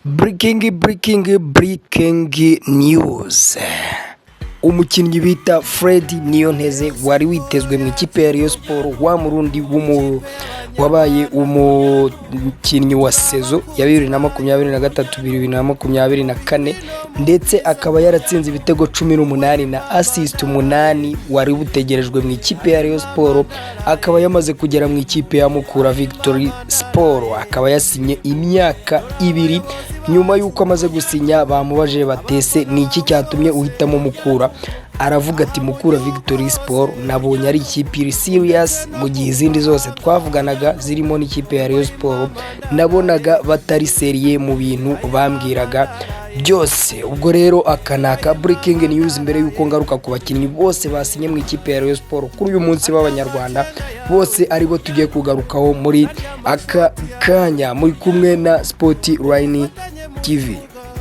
Breaking news. Umukinnyi bita Fred Niyonteze wari witezwe mu ikipe ya Rayon Sports wa Murundi wabaye umukinnyi wa sezo ya 2023-2024 ndetse akaba yaratsinze ibitego 18 na assist 8 wari butegerejwe mu ikipe ya Rayon Sports, akaba yamaze kugera mu ikipe ya Mukura Victory Sport, akaba yasinye imyaka 2. Nyuma yuko amaze gusinya bamubaje batese ni iki cyatumye uhitamo Mukura, aravuga ati Mukura Victory Sport nabonye ari ikipe iri serious mu gihe izindi zose twavuganaga zirimo n'ikipe ya Rayon Sports nabonaga batari seriye mu bintu bambwiraga byose. Ubwo rero akanaka breaking news mbere yuko ngaruka ku bakinnyi bose basinye mu ikipe ya Rayon Sports kuri uyu munsi b'abanyarwanda bose aribo tugiye kugarukaho muri aka kanya, muri kumwe na Sportline TV.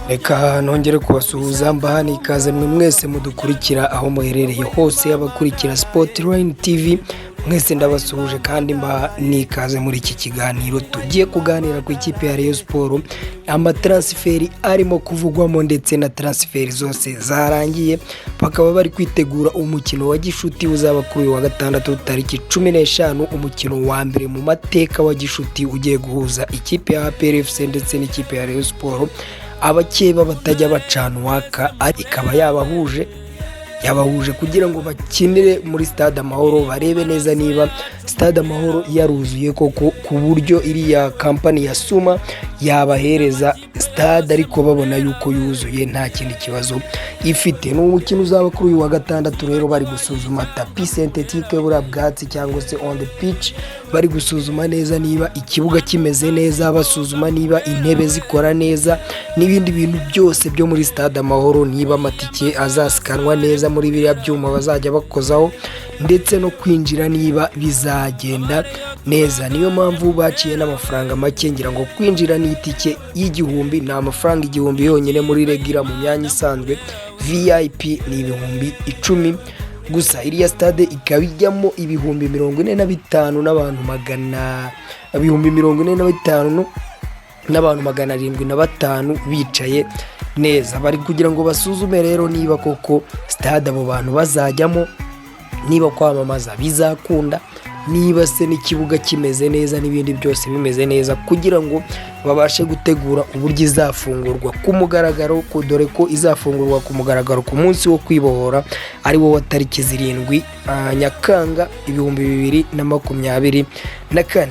Reka nongere kubasuhuza mbahani ikaze mwe mwese mudukurikira aho muherereye hose, abakurikira Sportline TV mwese ndabasuhuje kandi mbaha nikaze muri iki kiganiro tugiye kuganira ku ikipe ya Rayon Sports, amatransferi arimo kuvugwamo ndetse na transferi zose zarangiye, bakaba bari kwitegura umukino wa gishuti uzaba kuri wa gatandatu tariki 15, umukino wa mbere mu mateka wa gishuti ugiye guhuza ikipe ya APR FC ndetse n'ikipe ya Rayon Sports. Abakeba batajya bacana waka ikaba yabahuje kugira ngo bakinire muri Stade Amahoro, barebe neza niba Stade Amahoro yaruzuye koko ku buryo iriya kampani ya Suma yabahereza stade ariko babona yuko yuzuye nta kindi kibazo ifite. N'umukino uzaba kuri uyu wa gatandatu rero bari gusuzuma tapi synthetique bura bwatsi cyangwa se on the pitch, bari gusuzuma neza niba ikibuga kimeze neza, basuzuma niba intebe zikora neza n'ibindi bintu byose byo muri Stade Amahoro, niba amatike azasikanwa neza muri biriya byuma bazajya bakozaho ndetse no kwinjira niba bizagenda neza. Niyo mpamvu baciye n'amafaranga make, ngira ngo kwinjira n'itike y'igihumbi ni amafaranga 1000 yonyine muri regular, mu myanya isanzwe VIP ni 10,000 gusa. Iriya stade ikaba ijyamo 45,000 n'abantu 45,000 n'abantu 705 bicaye neza. Bari kugira ngo basuzume rero niba koko stade abo bantu bazajyamo, niba kwamamaza bizakunda, niba se n'ikibuga kimeze neza n'ibindi byose bimeze neza, kugira ngo babashe gutegura uburyo izafungurwa ku mugaragaro, dore ko izafungurwa ku mugaragaro ku munsi wo kwibohora ari wo wa tariki 7 Nyakanga 2024.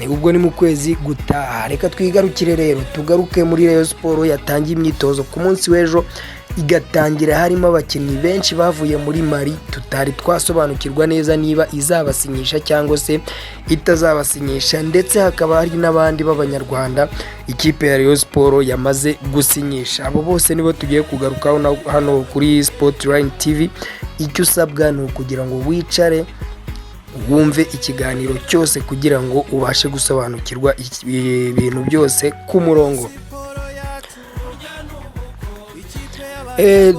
Ubwo ni mu kwezi gutaha. Reka twigarukire rero tugaruke muri Rayon Sports yatangiye imyitozo ku munsi w'ejo, igatangira harimo abakinnyi benshi bavuye muri Mali tutari twasobanukirwa neza niba izabasinyisha cyangwa se itazabasinyisha, ndetse hakaba hari n'abandi b'abanyarwanda ikipe ya Rayon Sports yamaze gusinyisha. Abo bose nibo tugiye kugarukaho hano kuri Sportline TV. Icyo usabwa ni ukugira ngo wicare wumve ikiganiro cyose kugira ngo ubashe gusobanukirwa ibintu byose ku murongo.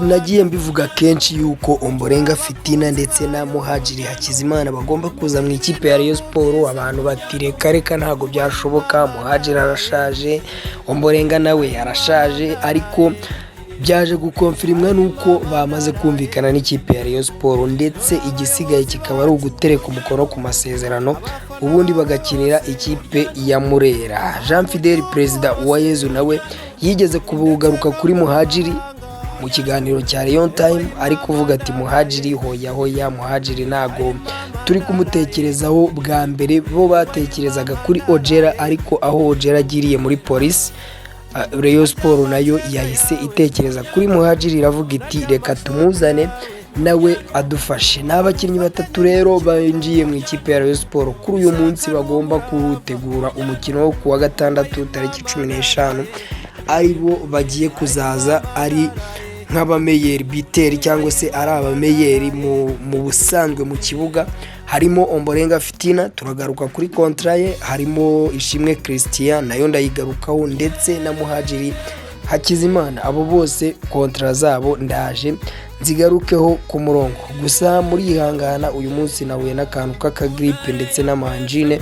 Nagiye mbivuga kenshi yuko Ombolenga Fitina ndetse na Muhadjili Hakizimana bagomba kuza mu ikipe ya Rayon Sports. Abantu batireka ntago byashoboka, Muhadjili arashaje, Ombolenga nawe arashaje, ariko byaje gukonfirmwa nuko bamaze kumvikana n'ikipe ya Rayon Sports, ndetse igisigaye kikaba ari ugutereka umukono ku masezerano ubundi bagakinira ikipe ya Murera. Jean Fidel Perezida Uwayezu nawe yigeze kubugaruka kuri Muhadjili mu kiganiro cya Rayon Time, ari kuvuga ati Muhadjili hoya Muhadjili ntago turi kumutekerezaho. Bwa mbere bo batekerezaga kuri Ojera, ariko aho Ojera agiriye muri polisi, Rayon Sports nayo yahise itekereza kuri Muhadjili, iravuga iti reka tumuzane nawe adufashe. N'abakinnyi batatu rero binjiye mu ikipe ya Rayon Sports kuri uyu munsi bagomba kutegura umukino wo kuwa gatandatu tariki 15, aribo bagiye kuzaza ari nk'abameyeri biteri cyangwa se ari abameyeri mu busanzwe mu kibuga. Harimo Ombolenga Fitina, turagaruka kuri kontra ye, harimo Ishimwe Christian nayo ndayigarukaho, ndetse na Muhadjili Hakizimana. Abo bose kontra zabo ndaje nzigarukeho ku murongo. Gusa muri ihangana uyu munsi nahuye n'akantu k'akagripe ndetse n'amanjine,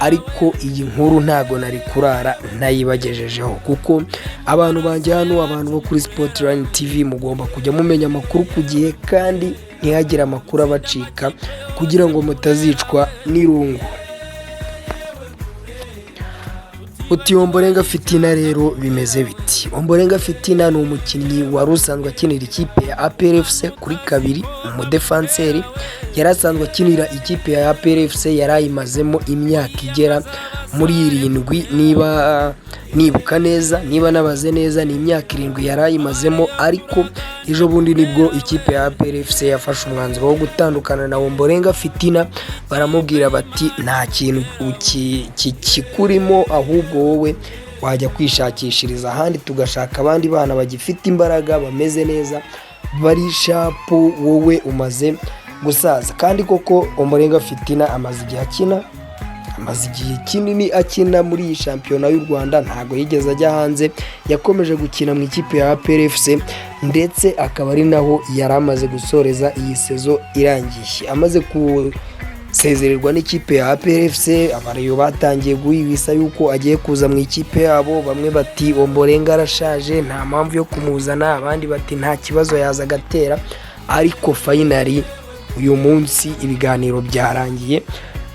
ariko iyi nkuru ntago nari kurara nayibagejejeho, kuko abantu banjye hano, abantu bo kuri Sportline TV, mugomba kujya mumenya amakuru ku gihe kandi ntihagire amakuru abacika kugira ngo mutazicwa n'irungu. Uti Ombolenga Fitina rero bimeze biti. Ombolenga Fitina ni umukinnyi wari usanzwe akinira ikipe ya APR FC kuri kabiri, umudefanseri. Yari asanzwe akinira ikipe ya APR FC, yari ayimazemo imyaka igera muri 7, niba nibuka neza, niba nabaze neza ni imyaka 7 yari ayimazemo, ariko ejo bundi nibwo ikipe ya APR FC yafashe umwanzuro wo gutandukana na Ombolenga Fitina. Baramubwira bati nta kintu kikurimo, ahubwo wowe wajya kwishakishiriza ahandi, tugashaka abandi bana bagifite imbaraga, bameze neza, bari shapu, wowe umaze gusaza. Kandi koko Ombolenga Fitina amaze igihe kinini akina muri iyi shampiyona y'u Rwanda, ntago yigeze ajya hanze, yakomeje gukina mu ikipe ya APR FC, ndetse akaba ari naho yari amaze gusoreza iyi sezo irangiye. Amaze sezererwa n'ikipe ya APR FC, abarayo batangiye guhibisa yuko agiye kuza mu ikipe yabo. Bamwe bati Ombolenga arashaje, nta mpamvu yo kumuzana, abandi bati nta kibazo yaza agatera. Ariko finally uyu munsi ibiganiro byarangiye,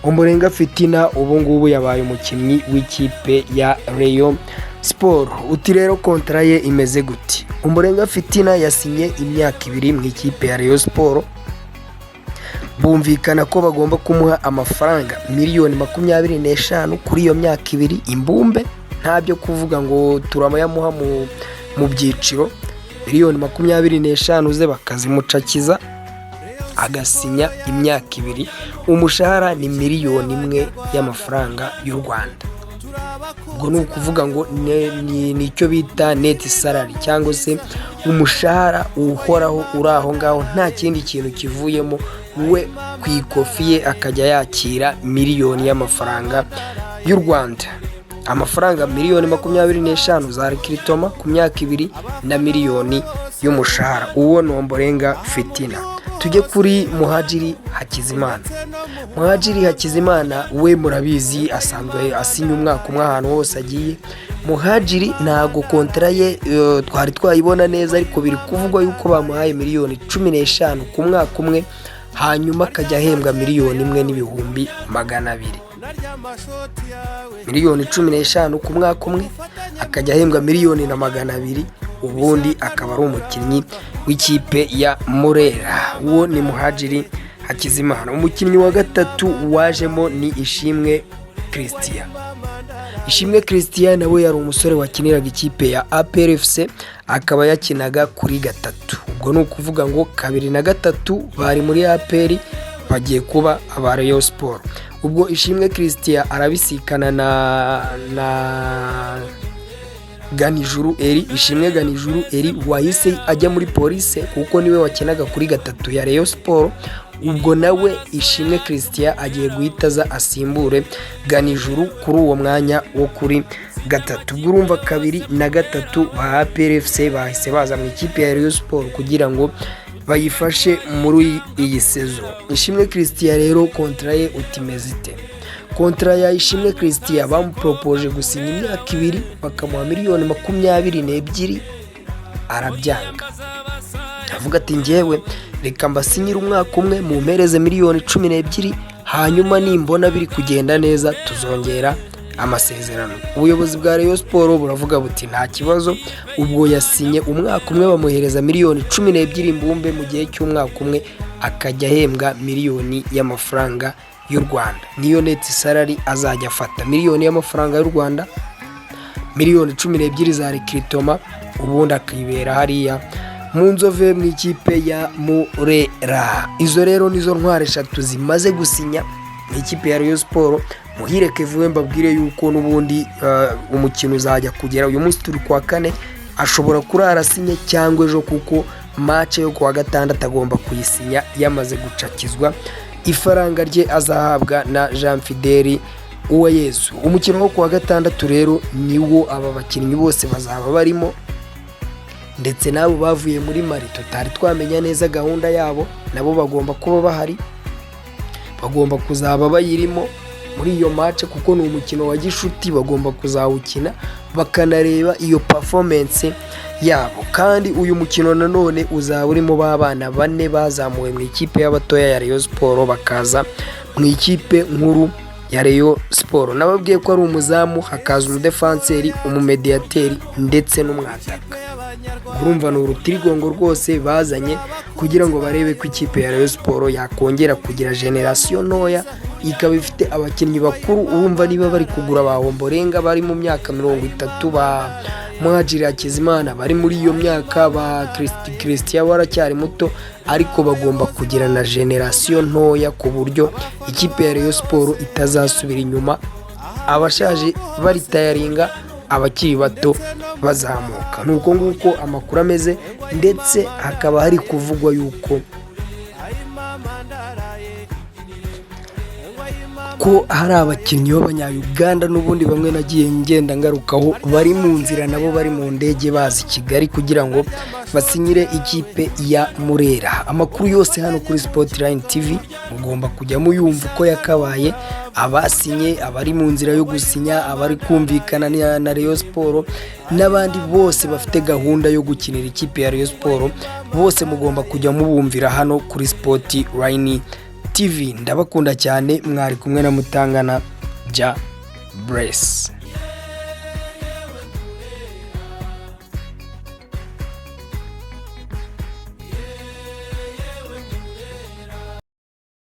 Ombolenga Fitina ubu ngubu yabaye umukinnyi w'ikipe ya Rayon Sport. Uti rero kontra ye imeze gute? Ombolenga Fitina yasinye imyaka 2 mu ikipe ya Rayon Sport. Bumvikana ko bagomba kumuha amafaranga miliyoni 25 kuri iyo myaka 2 imbumbe, ntabyo kuvuga ngo turamuyamuha mu byiciro. Miliyoni 25 ze bakazimucakiza, agasinya imyaka 2. Umushahara ni miliyoni 1 y'amafaranga y'u Rwanda. Ubwo ni ukuvuga ngo ni icyo bita net salary, cyangwa se umushahara uhoraho uri aho ngaho, nta kindi kintu kivuyemo. We ku ikofi ye akajya yakira miliyoni y'amafaranga y'u Rwanda, amafaranga miliyoni 25 za recruitment ku myaka 2 na miliyoni y'umushahara. Uwo ni Ombolenga Fitina. Tujye kuri Muhadjili Hakizimana. Muhadjili Hakizimana we murabizi asanzwe asinya umwaka umwe ahantu hose agiye. Muhadjili ntago kontra ye twari twayibona neza, ariko biri kuvugwa yuko bamuhaye miliyoni 15 ku mwaka umwe, hanyuma akajya ahembwa miliyoni 1,200,000. Miliyoni 15 ku mwaka umwe, akajya ahembwa miliyoni 200,000, ubundi akaba ari umukinnyi w'ikipe ya Murera. Uwo ni Muhadjili Hakizimana. Umukinnyi wa gatatu wajemo ni Ishimwe Christian. Ishimwe Christian nawe yari umusore wakiniraga ikipe ya APR FC, akaba yakinaga kuri 3. Ubwo ni ukuvuga ngo 2 na 3 bari muri APR, bagiye kuba aba Rayon Sport. Ubwo Ishimwe Christian arabisikana na Ganijuru Eri. Ishimwe Ganijuru Eri wahise ajya muri Police, kuko niwe wakinaga kuri 3 ya Rayon Sport. Ubwo nawe Ishimwe Christian agiye guhitaza asimbure Ganijuru kuri uwo mwanya wo kuri 3. Ubwo urumva 2 na 3 ba APR FC bahise baza mu ikipe ya Rayon Sport kugira ngo bayifashe muri iyi sezo. Ishimwe Christian rero kontra ye utimezite. Kontra ya Ishimwe Christian bamupropose gusinya imyaka 2 bakamuha miliyoni 22, arabyanga. Avuga ati njyewe reka mbasinyira umwaka umwe, mumpereze miliyoni 12, hanyuma nimbona biri kugenda neza tuzongera amasezerano. Ubuyobozi bwa Rayon Sport buravuga buti nta kibazo. Ubwo yasinye umwaka umwe, bamuhereza miliyoni 12 imbumbe, mu gihe cy'umwaka umwe akajya ahembwa miliyoni y'amafaranga y'u Rwanda. Niyo net salary azajya afata, miliyoni y'amafaranga y'u Rwanda, miliyoni 12 za recruitment, ubundi akibera hariya mu Nzove mu ikipe ya Murera. Izo rero nizo ntware 3 zimaze gusinya mu ikipe ya Rayon Sport. Muhire Kevin mbabwire yuko nubundi umukino uzajya kugera uyu munsi turi kwa 4, ashobora kurara asinye cyangwa ejo, kuko match yo kwa 6 agomba kuyisinya yamaze gucakizwa. Ifaranga rye azahabwa na Jean Fideli Uwayezu. Umukino wo kwa 6 rero niwo aba bakinnyi bose bazaba barimo, ndetse nabo bavuye muri Mali tutari twamenya neza gahunda yabo, nabo bagomba kuba bahari, bagomba kuzaba bayirimo. muri iyo match kuko ni umukino wa gishuti, bagomba kuzawukina bakanareba iyo performance yabo. Kandi uyu mukino nanone uzaba urimo b'abana bane bazamuwe mu ikipe y'abatoya ya Rayon Sport bakaza mu ikipe nkuru ya Rayon Sport. Nababwiye ko ari umuzamu, hakaza umudefanseri, umumediateri ndetse n'umwataka. Urumva ni urutirigongo rwose bazanye kugira ngo barebe ko ikipe ya Rayon Sport yakongera kugira generation ntoya ikaba ifite abakinnyi bakuru. Urumva niba bari kugura ba Ombolenga bari mu myaka 30, ba Muhadjili Hakizimana bari muri iyo myaka, ba Christian waracyari muto, ariko bagomba kugira na generation ntoya ku buryo ikipe ya Rayon Sport itazasubira inyuma, abashaje bari tayaringa, abakiri bato bazamuka. Nuko nguko amakuru ameze, ndetse hakaba hari kuvugwa yuko ko hari abakinnyi b'Abanya-Uganda n'ubundi bamwe nagiye ngenda ngarukaho bari mu nzira, nabo bari mu ndege bazi Kigali kugira ngo basinyire ikipe ya Murera. Amakuru yose hano kuri Sportline TV mugomba kujya muyumva uko yakabaye, abasinye, abari mu nzira yo gusinya, abari kumvikana na Rayon Sport n'abandi bose bafite gahunda yo gukinira ikipe ya Rayon Sport, bose mugomba kujya mubumvira hano kuri Sportline TV. Ndabakunda cyane, mwari kumwe na Mutangana Ja Bless.